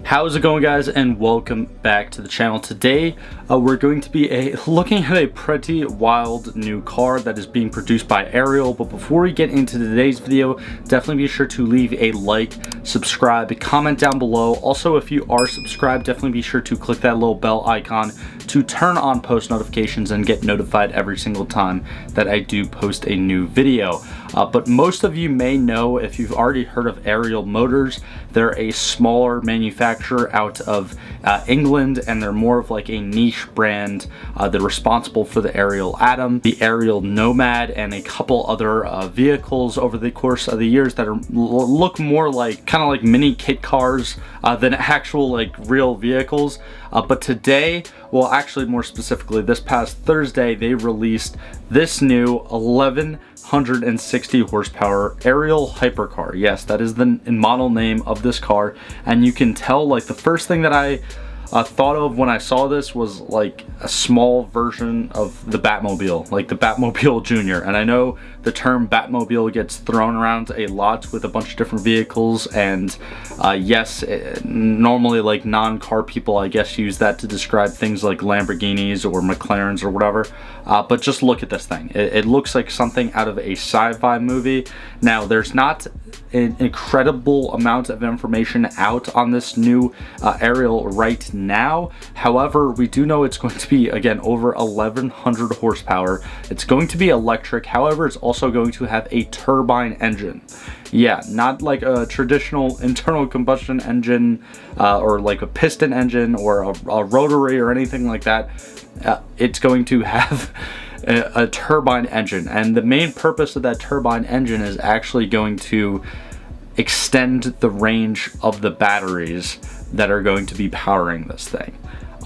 How's it going, guys, and welcome back to the channel. Today we're going to be looking at a pretty wild new car that is being produced by Ariel. But before we get into today's video, definitely be sure to leave a like, subscribe, comment down below. Also, if you are subscribed, definitely be sure to click that little bell icon to turn on post notifications and get notified every single time that I do post a new video. But most of you may know, if you've already heard of Ariel Motors, they're a smaller manufacturer out of England, and they're more of like a niche brand. They're responsible for the Ariel Atom, the Ariel Nomad, and a couple other vehicles over the course of the years that look more like kind of like mini kit cars than actual like real vehicles. But today, well, actually more specifically this past Thursday, they released this new 1160 horsepower Ariel Hipercar. Yes, that is the model name of this car, and you can tell, like, the first thing that I thought of when I saw this was like a small version of the Batmobile, like the Batmobile Jr. And I know the term Batmobile gets thrown around a lot with a bunch of different vehicles, and yes, normally like non-car people, I guess, use that to describe things like Lamborghinis or McLarens or whatever. But just look at this thing. It looks like something out of a sci-fi movie. Now, there's not an incredible amount of information out on this new Ariel right now. However, we do know it's going to be, again, over 1100 horsepower. It's going to be electric. However, it's also going to have a turbine engine. Yeah, not like a traditional internal combustion engine or like a piston engine or a rotary or anything like that. It's going to have a turbine engine, and the main purpose of that turbine engine is actually going to extend the range of the batteries that are going to be powering this thing.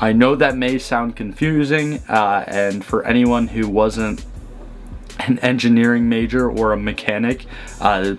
I know that may sound confusing, and for anyone who wasn't an engineering major or a mechanic,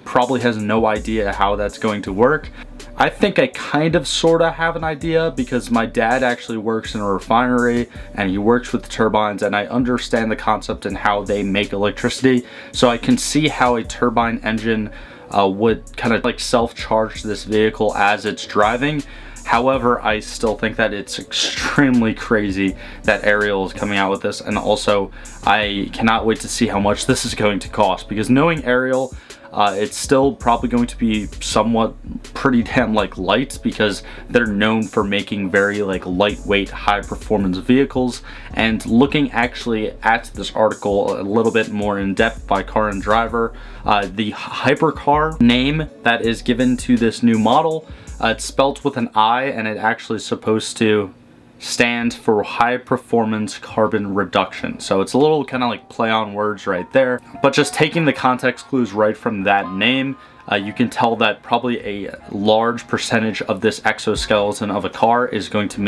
probably has no idea how that's going to work. I think I kind of sorta have an idea, because my dad actually works in a refinery and he works with turbines, and I understand the concept and how they make electricity. So I can see how a turbine engine would kind of like self-charge this vehicle as it's driving. However, I still think that it's extremely crazy that Ariel is coming out with this, and also I cannot wait to see how much this is going to cost, because knowing Ariel, it's still probably going to be somewhat pretty damn like light, because they're known for making very like lightweight, high performance vehicles. And looking actually at this article a little bit more in depth by Car and Driver, the Hypercar name that is given to this new model, it's spelt with an I, and it actually is supposed to stand for high performance carbon reduction. So it's a little kind of like play on words right there, but just taking the context clues right from that name, you can tell that probably a large percentage of this exoskeleton of a car is going to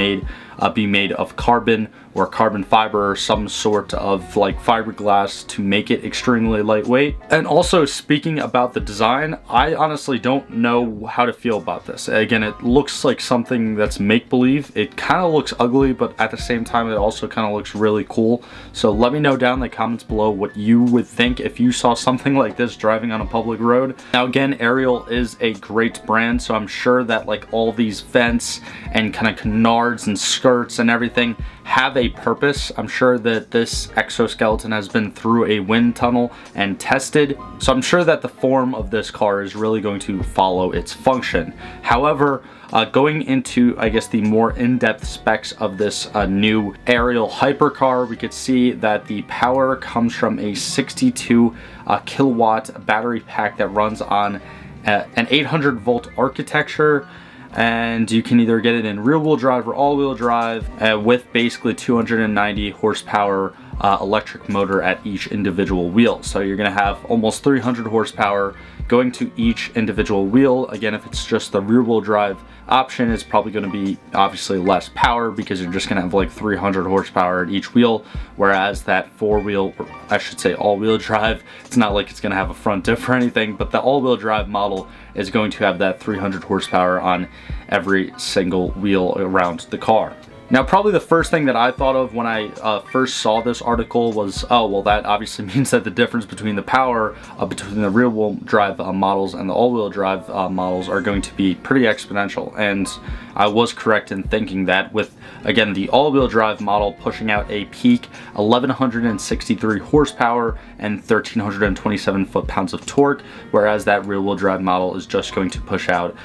be made of carbon or carbon fiber, or some sort of like fiberglass to make it extremely lightweight. And also, speaking about the design, I honestly don't know how to feel about this. Again, it looks like something that's make-believe. It kind of looks ugly, but at the same time, it also kind of looks really cool. So let me know down in the comments below what you would think if you saw something like this driving on a public road. Now, again, Ariel is a great brand, so I'm sure that like all these vents and kind of canards and skirts and everything have a purpose. I'm sure that this exoskeleton has been through a wind tunnel and tested, so I'm sure that the form of this car is really going to follow its function. However, going into, I guess, the more in-depth specs of this new Ariel Hypercar, we could see that the power comes from a 62 kilowatt battery pack that runs on an 800 volt architecture, and you can either get it in rear-wheel drive or all-wheel drive, with basically 290 horsepower electric motor at each individual wheel. So you're going to have almost 300 horsepower going to each individual wheel. Again, if it's just the rear-wheel drive option, it's probably going to be obviously less power, because you're just going to have like 300 horsepower at each wheel, whereas that four-wheel, or I should say all-wheel drive, it's not like it's going to have a front diff or anything, but the all-wheel drive model is going to have that 300 horsepower on every single wheel around the car. Now, probably the first thing that I thought of when I first saw this article was, oh, well, that obviously means that the difference between the power between the rear-wheel drive models and the all-wheel drive models are going to be pretty exponential. And I was correct in thinking that, with again the all-wheel drive model pushing out a peak 1163 horsepower and 1327 foot-pounds of torque, whereas that rear-wheel drive model is just going to push out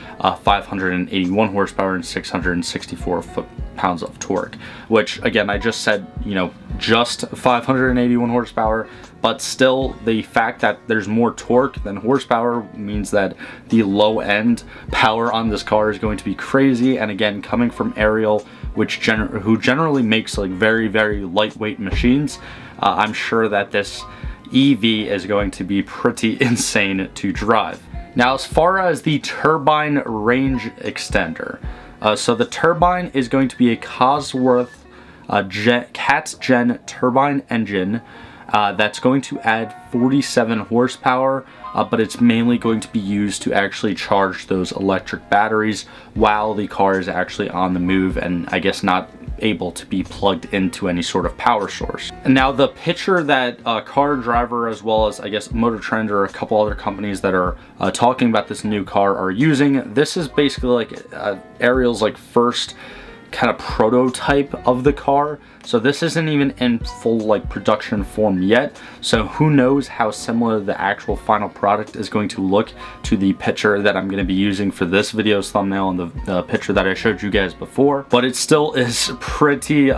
581 horsepower and 664 foot-pounds of torque, which again, I just said, you know, just 581 horsepower, but still the fact that there's more torque than horsepower means that the low end power on this car is going to be crazy. And again, coming from Ariel, who generally makes like very, very lightweight machines, I'm sure that this EV is going to be pretty insane to drive. Now, as far as the turbine range extender, so the turbine is going to be a Cosworth Cat's Gen turbine engine that's going to add 47 horsepower, but it's mainly going to be used to actually charge those electric batteries while the car is actually on the move and I guess not able to be plugged into any sort of power source. And now the picture that Car Driver, as well as I guess Motor Trend or a couple other companies that are talking about this new car are using, this is basically like Ariel's like first kind of prototype of the car. So this isn't even in full like production form yet, so who knows how similar the actual final product is going to look to the picture that I'm going to be using for this video's thumbnail and the picture that I showed you guys before. But it still is pretty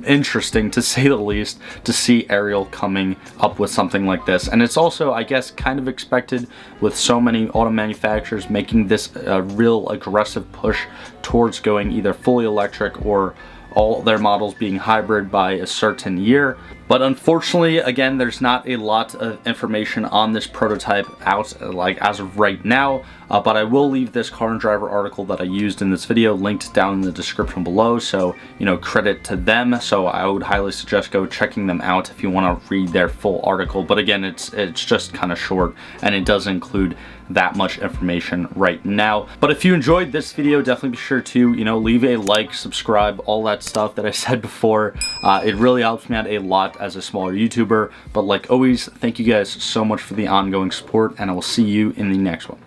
interesting, to say the least, to see Ariel coming up with something like this. And it's also, I guess, kind of expected with so many auto manufacturers making this a real aggressive push towards going either fully electric or all their models being hybrid by a certain year. But unfortunately, again, there's not a lot of information on this prototype out like as of right now, but I will leave this Car and Driver article that I used in this video linked down in the description below, so you know, credit to them. So I would highly suggest go checking them out if you want to read their full article. But again, it's just kind of short and it does include that much information right now. But if you enjoyed this video, definitely be sure to, you know, leave a like, subscribe, all that stuff that I said before. It really helps me out a lot as a smaller YouTuber. But like always, thank you guys so much for the ongoing support, and I will see you in the next one.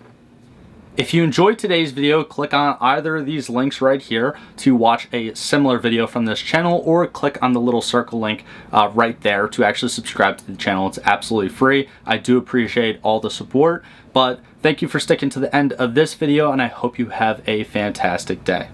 If you enjoyed today's video, click on either of these links right here to watch a similar video from this channel, or click on the little circle link right there to actually subscribe to the channel. It's absolutely free. I do appreciate all the support, but thank you for sticking to the end of this video, and I hope you have a fantastic day.